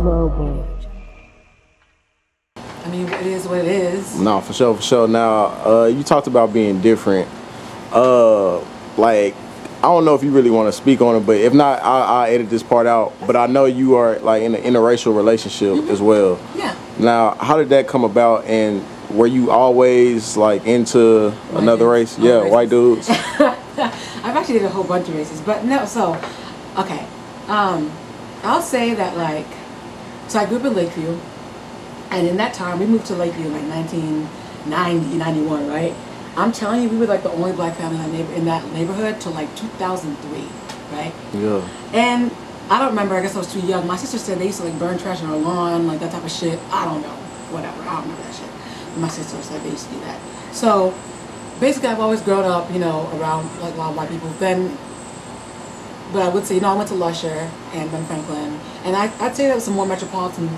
Global. I mean, it is what it is. No, for sure, for sure. Now, you talked about being different. Like, I don't know if you really want to speak on it, but if not, I'll edit this part out. But I know you are like in an interracial relationship as well. Yeah. Now, how did that come about, and were you always like into another race? Yeah, races. White dudes. I've actually did a whole bunch of races, but no. So, okay, I'll say that like, so I grew up in Lakeview, and in that time we moved to Lakeview in like 1990, 91, right? I'm telling you, we were like the only black family in that neighborhood till like 2003, right? Yeah. And I don't remember. I guess I was too young. My sister said they used to like burn trash on our lawn, like that type of shit. I don't know, whatever. I don't remember that shit. But my sister said they used to do that. So basically, I've always grown up, you know, around like a lot of white people. But I would say, you know, I went to Lusher and Ben Franklin, and I'd say that was some more metropolitan,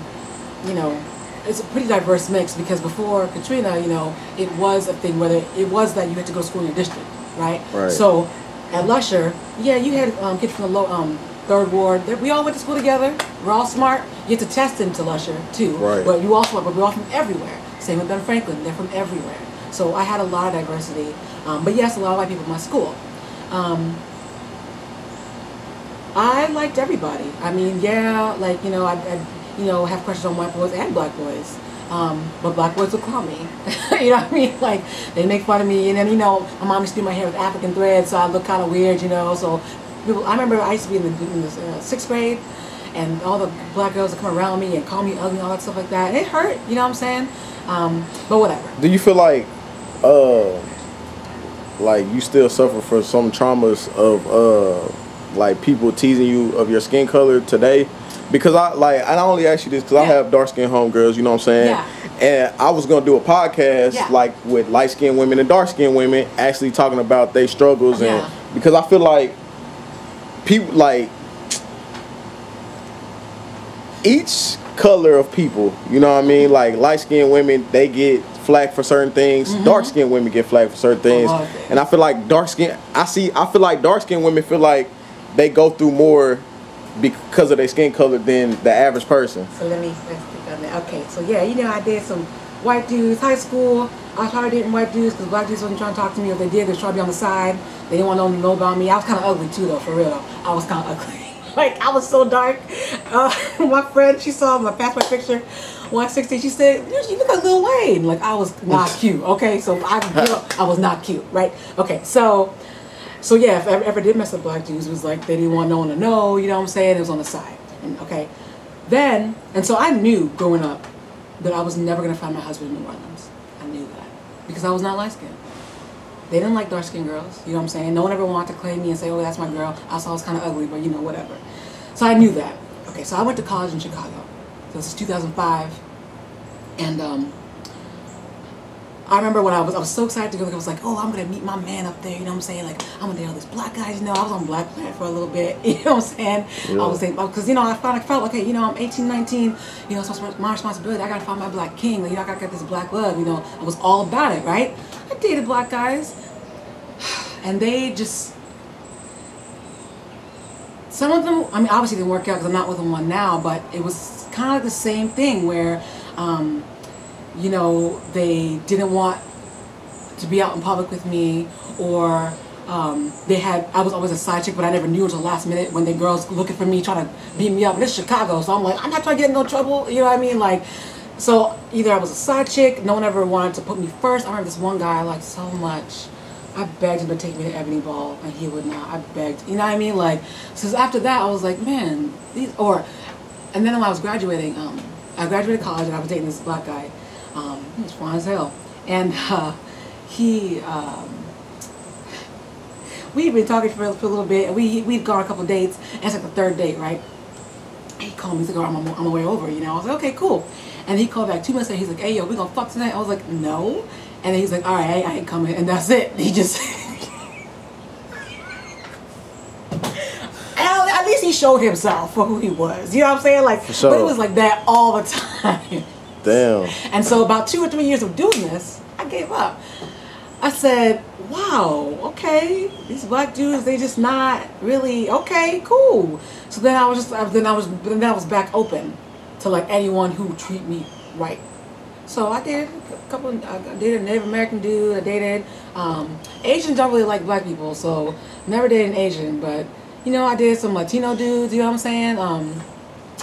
you know. It's a pretty diverse mix because before Katrina, you know, it was a thing where it was that you had to go to school in your district, right? Right. So at Lusher, yeah, you had kids from the third ward. We all went to school together. We're all smart. You had to test into Lusher too. Right. But we're all from everywhere. Same with Ben Franklin. They're from everywhere. So I had a lot of diversity. But yes, a lot of white people in my school. I liked everybody. I mean, yeah, like, you know, I'd you know, have crushes on white boys and black boys. But black boys would call me. You know what I mean? Like, they make fun of me. And then, you know, my mom used to do my hair with African thread, so I look kind of weird, you know. So people, I remember I used to be in the 6th grade, and all the black girls would come around me and call me ugly and all that stuff like that. And it hurt, you know what I'm saying? But whatever. Do you feel like you still suffer from some traumas of like people teasing you of your skin color today? Because I only ask you this because I have dark skinned homegirls, you know what I'm saying? Yeah. And I was gonna do a podcast like with light skinned women and dark skinned women, actually talking about their struggles, and because I feel like people like each color of people, you know what I mean? Like light skinned women, they get flack for certain things. Dark skinned women get flack for certain things, and I feel like I feel like dark skinned women feel like they go through more because of their skin color than the average person. So let's pick on that. Okay, so yeah, you know, I did some white dudes, high school. I was hard dating white dudes because black dudes wasn't trying to talk to me. If they did, they was trying to be on the side. They didn't want to know about me. I was kind of ugly too, though, for real. I was kind of ugly. Like, I was so dark. My friend, she saw my passport picture, 160. She said, "You look like Lil Wayne." Like, I was not cute. Okay, so I was not cute, right? Okay, so yeah, if I ever did mess up black dudes, it was like they didn't want no one to know, you know what I'm saying? It was on the side. And okay. Then, and so I knew growing up that I was never going to find my husband in New Orleans. I knew that. Because I was not light skinned. They didn't like dark skinned girls, you know what I'm saying? No one ever wanted to claim me and say, "Oh, that's my girl." I saw I was kind of ugly, but you know, whatever. So I knew that. Okay, so I went to college in Chicago. So this is 2005. And I remember when I was so excited to go. I was like, "Oh, I'm gonna meet my man up there." You know what I'm saying? Like, I'm gonna date all these black guys. You know, I was on Black Planet for a little bit. You know what I'm saying? Yeah. I was thinking, because you know, I felt okay. You know, I'm 18, 19. You know, so it's my responsibility. I gotta find my black king. Like, you know, I gotta get this black love. You know, I was all about it, right? I dated black guys, and they just. Some of them, I mean, obviously didn't work out because I'm not with them one now. But it was kind of like the same thing where. You know, they didn't want to be out in public with me, or I was always a side chick, but I never knew until the last minute when the girls looking for me, trying to beat me up. And it's Chicago, so I'm like, I'm not trying to get in no trouble, you know what I mean? Like, so either I was a side chick, no one ever wanted to put me first. I remember this one guy I liked so much. I begged him to take me to Ebony Ball, and he would not. I begged, you know what I mean? Like, so after that, I was like, man, and then when I was graduating, I graduated college, and I was dating this black guy. He was fine as hell, and we'd been talking for a little bit, and we'd gone a couple dates, and it's like the third date, right? He called me, he's like, "Oh, I'm on my way over," you know. I was like, "Okay, cool," and he called back 2 months later. He's like, "Hey, yo, we gonna fuck tonight?" I was like, "No," and then he's like, "All right, I ain't coming," and that's it. He just. At least he showed himself for who he was. You know what I'm saying? Like, sure. But it was like that all the time. Damn. And so about 2 or 3 years of doing this, I gave up. I said, "Wow, okay, these black dudes, they just not really okay, cool." So then I was back open, to like anyone who would treat me right. So I dated a couple. I dated a Native American dude. I dated Asians don't really like black people, so never dated an Asian. But you know, I dated some Latino dudes. You know what I'm saying?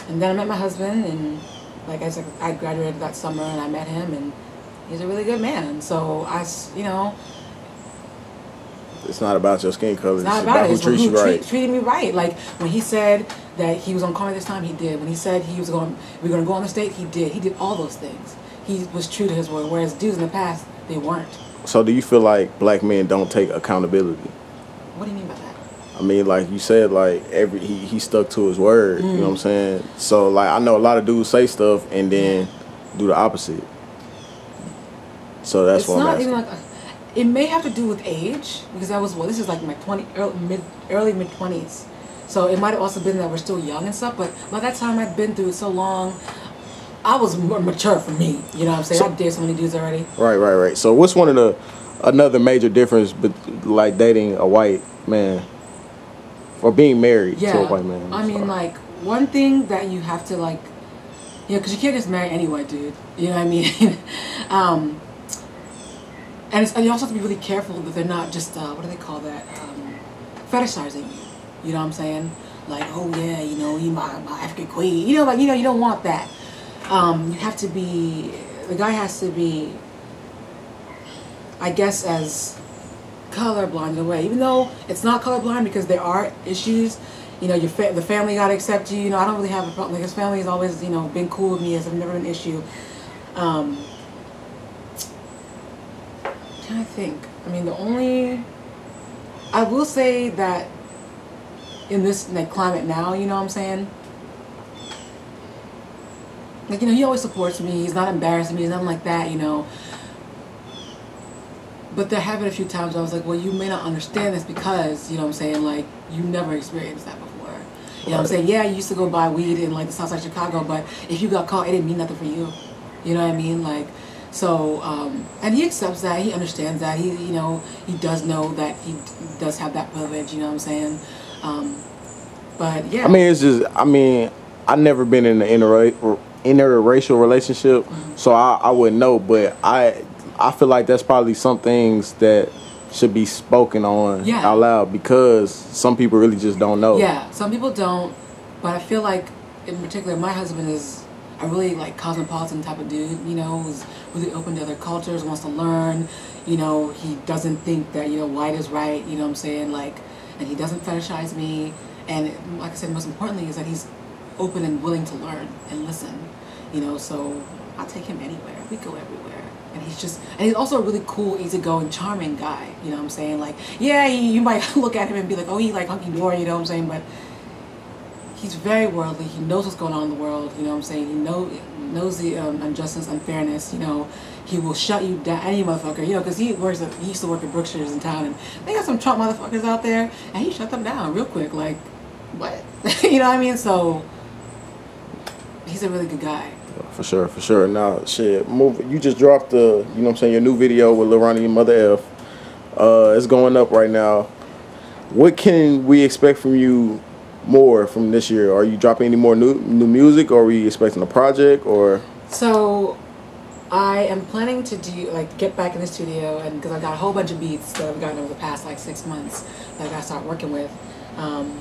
And then I met my husband, and like I said, I graduated that summer, and I met him, and he's a really good man. So you know. It's not about your skin color. It's not about who treats you right. Treated me right. Like when he said that he was gonna call me this time, he did. When he said we were gonna go on the date, he did. He did all those things. He was true to his word. Whereas dudes in the past, they weren't. So do you feel like black men don't take accountability? What do you mean by that? I mean, like you said, like he stuck to his word. You know what I'm saying? So like I know a lot of dudes say stuff and then do the opposite. So that's it's what I'm not asking. even like. It may have to do with age, because this is like my early mid 20s. So it might have also been that we're still young and stuff, but by that time I'd been through it so long, I was more mature for me. You know what I'm saying? I've dated so many dudes already. Right. So what's another major difference like dating a white man or being married to a white man? I mean, like, one thing that you have to like, you know, because you can't just marry any white dude. You know what I mean? And you also have to be really careful that they're not just, what do they call that, fetishizing you. You know what I'm saying? Like, oh yeah, you know, you my African queen. You know, like, you don't want that. You have to be, the guy has to be, I guess, as colorblind in a way. Even though it's not colorblind, because there are issues. You know, the family got to accept you. You know, I don't really have a problem. Like, his family has always, you know, been cool with me. It's never been an issue. I think. I mean, I will say that in this like climate now, you know what I'm saying? Like, you know, he always supports me. He's not embarrassing me. He's nothing like that, you know. But there have been a few times where I was like, well, you may not understand this because, you know what I'm saying, like, you never experienced that before. You know what I'm saying? Yeah, you used to go buy weed in like the south side of Chicago, but if you got caught, it didn't mean nothing for you. You know what I mean? Like, so, and he accepts that, he understands that, you know, he does know that he does have that privilege, you know what I'm saying? But yeah. I mean, it's just, I've never been in an interracial relationship, so I wouldn't know, but I feel like that's probably some things that should be spoken on out loud, because some people really just don't know. Yeah, some people don't, but I feel like, in particular, my husband is a really like cosmopolitan type of dude, you know, who's really open to other cultures, wants to learn, you know, he doesn't think that, you know, white is right, you know what I'm saying, like, and he doesn't fetishize me, and like I said, most importantly is that he's open and willing to learn and listen, you know, so I take him anywhere, we go everywhere, and he's also a really cool, easygoing, charming guy, you know what I'm saying, like, yeah, you might look at him and be like, oh, he like hunky-dory, you know what I'm saying, but he's very worldly. He knows what's going on in the world. You know what I'm saying? He knows the injustice, unfairness. You know, he will shut you down, any motherfucker. You know, because he used to work at Brookshire's in town, and they got some Trump motherfuckers out there, and he shut them down real quick. Like, what? You know what I mean? So he's a really good guy. For sure. Now, shit, you just dropped you know what I'm saying, your new video with Lil Ronnie and Mother F. It's going up right now. What can we expect from you more from this year? Are you dropping any more new music, or are we expecting a project, or? So I am planning to get back in the studio, and because I've got a whole bunch of beats that I've gotten over the past like 6 months that I gotta start working with, and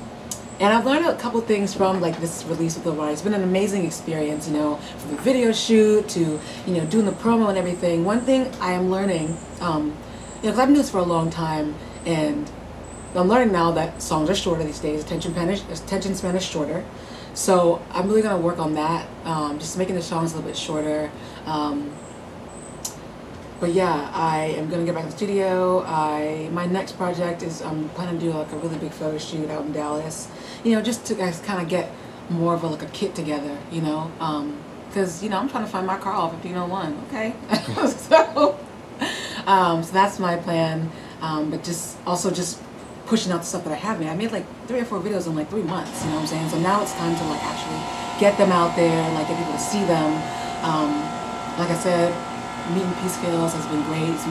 I've learned a couple things from like this release with Lil Ronnie. It's been an amazing experience, you know, from the video shoot to, you know, doing the promo and everything. One thing I am learning, you know, because I've been doing this for a long time, and I'm learning now that songs are shorter these days. Attention span is shorter. So I'm really going to work on that, just making the songs a little bit shorter. But yeah, I am going to get back in the studio. My next project is I'm planning to do like a really big photo shoot out in Dallas. You know, just to kind of get more of a kit together, you know. Because, you know, I'm trying to find my Carl 1501, okay? So that's my plan. But just pushing out the stuff that I have made. I made like 3 or 4 videos in like 3 months, you know what I'm saying? So now it's time to like actually get them out there and like get people to see them. Like I said, meeting P Skills has been great. He's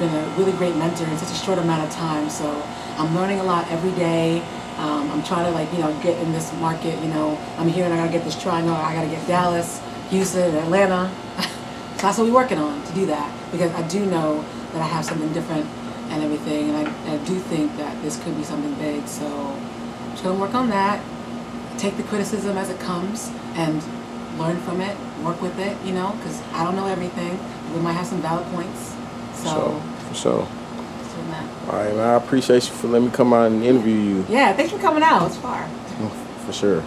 been a really great mentor in such a short amount of time. So I'm learning a lot every day, I'm trying to, like, you know, get in this market. You know, I'm here and I gotta get this triangle. I gotta get Dallas, Houston, Atlanta. So that's what we're working on, to do that, because I do know that I have something different and everything, and I do think that this could be something big. So I'm just gonna work on that, take the criticism as it comes, and learn from it, work with it, you know, because I don't know everything. We might have some valid points. So for sure. Doing that. All right, man. I appreciate you for letting me come out and interview you. Yeah, thanks for coming out. It's far. For sure.